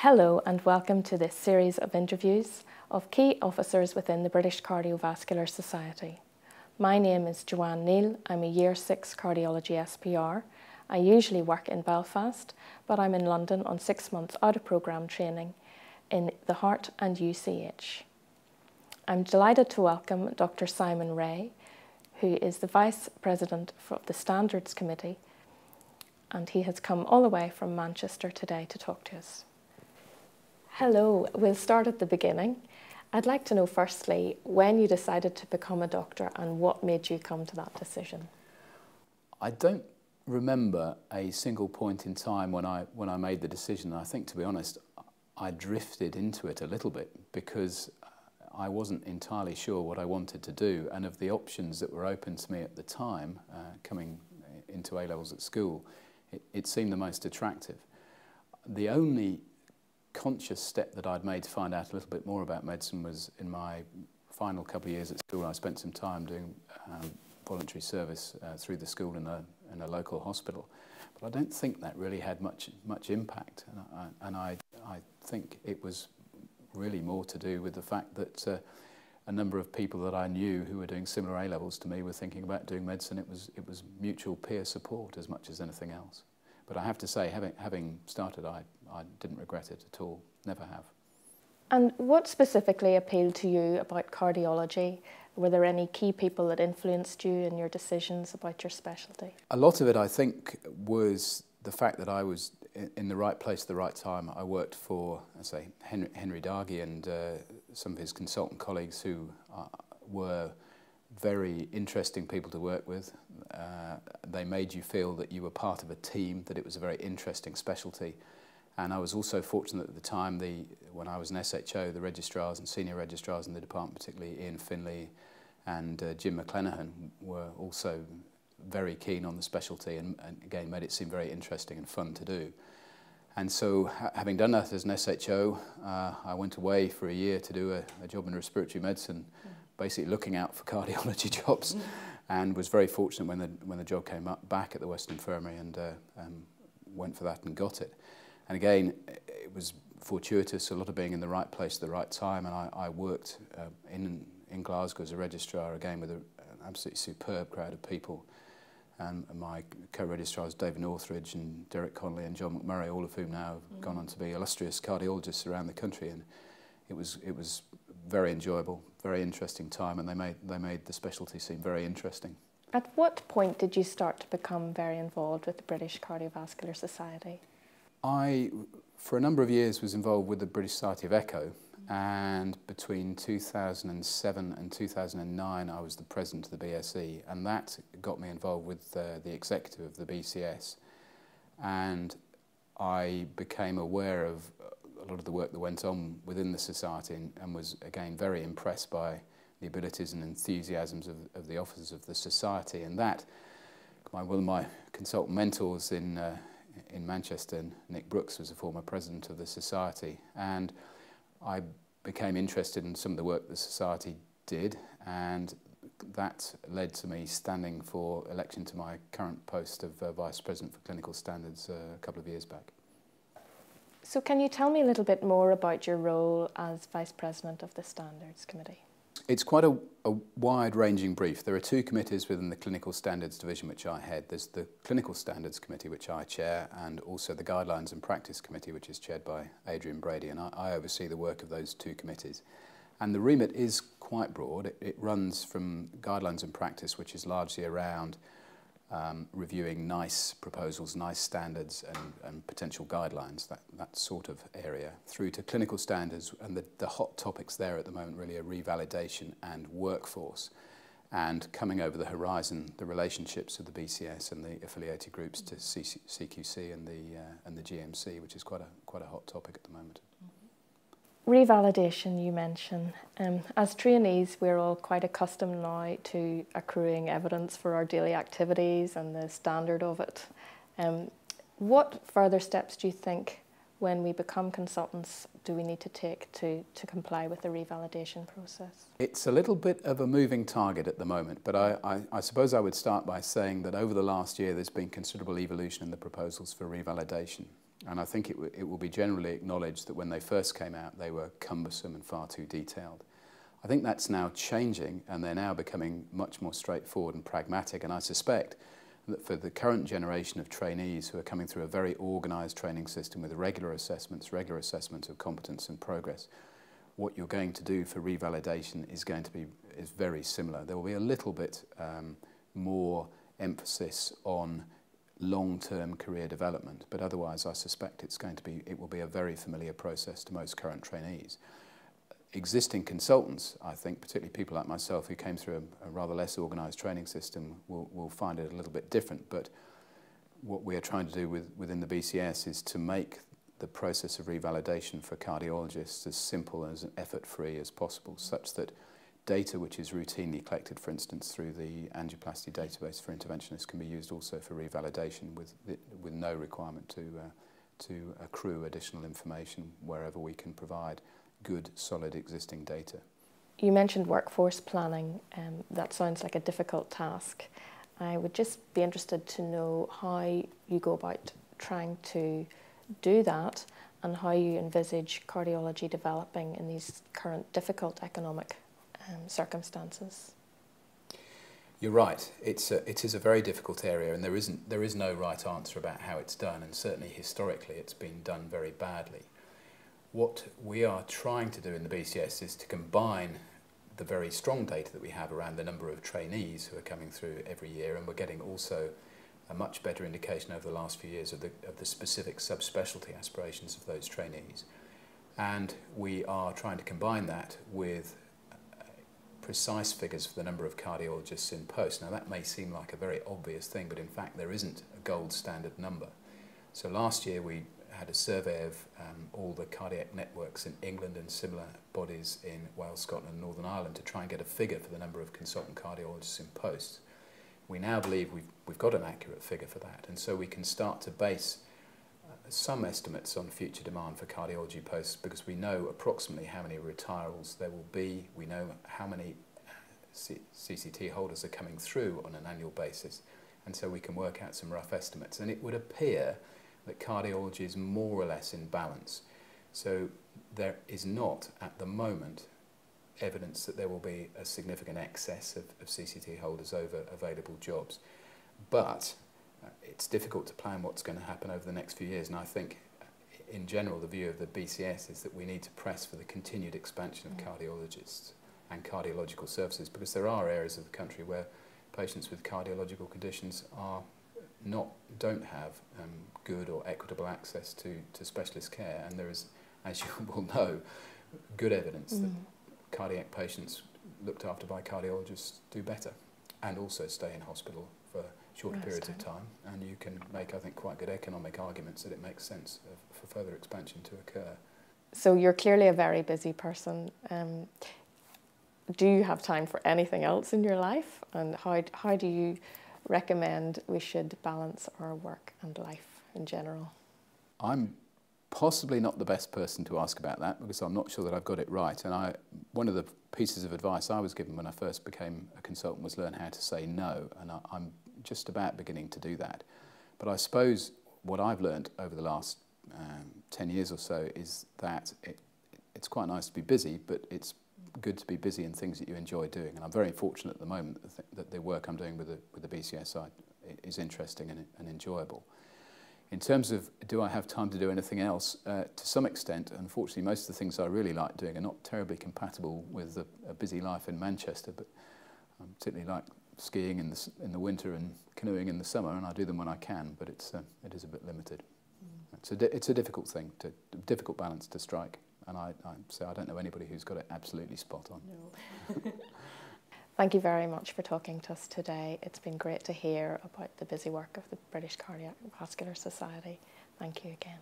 Hello and welcome to this series of interviews of key officers within the British Cardiovascular Society. My name is Joanne Neal. I'm a Year 6 Cardiology SPR. I usually work in Belfast, but I'm in London on 6 months out of programme training in the Heart and UCH. I'm delighted to welcome Dr Simon Ray, who is the Vice President of the Standards Committee, and he has come all the way from Manchester today to talk to us. Hello, we'll start at the beginning. I'd like to know firstly when you decided to become a doctor and what made you come to that decision. I don't remember a single point in time when I made the decision. I think, to be honest, I drifted into it a little bit because I wasn't entirely sure what I wanted to do, and of the options that were open to me at the time, coming into A-levels at school, it seemed the most attractive. The only conscious step that I'd made to find out a little bit more about medicine was in my final couple of years at school. I spent some time doing voluntary service through the school in a local hospital, but I don't think that really had much impact, and I think it was really more to do with the fact that a number of people that I knew who were doing similar A-levels to me were thinking about doing medicine. It was mutual peer support as much as anything else. But I have to say, having started, I didn't regret it at all, never have. And what specifically appealed to you about cardiology? Were there any key people that influenced you in your decisions about your specialty? A lot of it, I think, was the fact that I was in the right place at the right time. I worked for, I say, Henry Dargy and some of his consultant colleagues who were very interesting people to work with. They made you feel that you were part of a team, that it was a very interesting specialty. And I was also fortunate at the time, when I was an SHO, the registrars and senior registrars in the department, particularly Ian Finlay and Jim McClenahan, were also very keen on the specialty and again made it seem very interesting and fun to do. And so, having done that as an SHO, I went away for a year to do a job in respiratory medicine, basically looking out for cardiology jobs, and was very fortunate when the job came up back at the Western Infirmary, and went for that and got it. And again, it was fortuitous, a lot of being in the right place at the right time, and I worked in Glasgow as a registrar, again with an absolutely superb crowd of people. And my co-registrars, David Northridge and Derek Connolly and John McMurray, all of whom now have gone on to be illustrious cardiologists around the country, and it was very enjoyable, very interesting time, and they made the specialty seem very interesting. At what point did you start to become very involved with the British Cardiovascular Society? I, for a number of years, was involved with the British Society of Echo, and between 2007 and 2009 I was the president of the BSE, and that got me involved with the executive of the BCS, and I became aware of a lot of the work that went on within the society, and was again very impressed by the abilities and enthusiasms of the officers of the society. And that, one of my consultant mentors in Manchester, Nick Brooks, was a former president of the society, and I became interested in some of the work the society did, and that led to me standing for election to my current post of Vice President for Clinical Standards a couple of years back. So can you tell me a little bit more about your role as Vice President of the Standards Committee? It's quite a wide-ranging brief. There are two committees within the Clinical Standards Division which I head. There's the Clinical Standards Committee, which I chair, and also the Guidelines and Practice Committee, which is chaired by Adrian Brady, and I oversee the work of those two committees. And the remit is quite broad. It runs from Guidelines and Practice, which is largely around reviewing NICE proposals, NICE standards and potential guidelines, that sort of area, through to clinical standards, and the hot topics there at the moment really are revalidation and workforce, and coming over the horizon, the relationships of the BCS and the affiliated groups to CQC and the GMC, which is quite a hot topic at the moment. Revalidation, you mention. As trainees, we're all quite accustomed now to accruing evidence for our daily activities and the standard of it. What further steps do you think, when we become consultants, do we need to take to comply with the revalidation process? It's a little bit of a moving target at the moment, but I suppose I would start by saying that over the last year there's been considerable evolution in the proposals for revalidation. And I think it will be generally acknowledged that when they first came out, they were cumbersome and far too detailed. I think that's now changing, and they're now becoming much more straightforward and pragmatic. And I suspect that for the current generation of trainees who are coming through a very organised training system with regular assessments of competence and progress, what you're going to do for revalidation is very similar. There will be a little bit more emphasis on long-term career development, but otherwise I suspect it will be a very familiar process to most current trainees. Existing consultants, I think, particularly people like myself who came through a rather less organised training system, will find it a little bit different. But what we are trying to do within the BCS is to make the process of revalidation for cardiologists as simple and as effort-free as possible, such that data which is routinely collected, for instance, through the angioplasty database for interventionists, can be used also for revalidation with no requirement to accrue additional information wherever we can provide good, solid existing data. You mentioned workforce planning. That sounds like a difficult task. I would just be interested to know how you go about trying to do that and how you envisage cardiology developing in these current difficult economic circumstances. You're right. It is a very difficult area, and there is no right answer about how it's done, and certainly historically it's been done very badly. What we are trying to do in the BCS is to combine the very strong data that we have around the number of trainees who are coming through every year, and we're getting also a much better indication over the last few years of the specific subspecialty aspirations of those trainees. And we are trying to combine that with precise figures for the number of cardiologists in post. Now that may seem like a very obvious thing, but in fact there isn't a gold standard number. So last year we had a survey of all the cardiac networks in England and similar bodies in Wales, Scotland and Northern Ireland to try and get a figure for the number of consultant cardiologists in post. We now believe we've got an accurate figure for that, and so we can start to base some estimates on future demand for cardiology posts, because we know approximately how many retirals there will be, we know how many CCT holders are coming through on an annual basis, and so we can work out some rough estimates. And it would appear that cardiology is more or less in balance. So there is not, at the moment, evidence that there will be a significant excess of CCT holders over available jobs. But it's difficult to plan what's going to happen over the next few years, and I think in general the view of the BCS is that we need to press for the continued expansion of cardiologists and cardiological services, because there are areas of the country where patients with cardiological conditions don't have good or equitable access to specialist care, and there is, as you will know, good evidence that cardiac patients looked after by cardiologists do better and also stay in hospital for shorter periods of time, and you can make, I think, quite good economic arguments that it makes sense for further expansion to occur. So you're clearly a very busy person. Do you have time for anything else in your life, and how do you recommend we should balance our work and life in general? I'm possibly not the best person to ask about that, because I'm not sure that I've got it right. And one of the pieces of advice I was given when I first became a consultant was learn how to say no, and I'm just about beginning to do that. But I suppose what I've learned over the last 10 years or so is that it's quite nice to be busy, but it's good to be busy in things that you enjoy doing. And I'm very fortunate at the moment that the work I'm doing with the BCS side is interesting and enjoyable. In terms of do I have time to do anything else, to some extent, unfortunately most of the things I really like doing are not terribly compatible with a busy life in Manchester, but I particularly like skiing in the winter and canoeing in the summer, and I do them when I can, but it is a bit limited. It's a difficult thing, difficult balance to strike, and I don't know anybody who's got it absolutely spot on. No. Thank you very much for talking to us today. It's been great to hear about the busy work of the British Cardiovascular Society. Thank you again.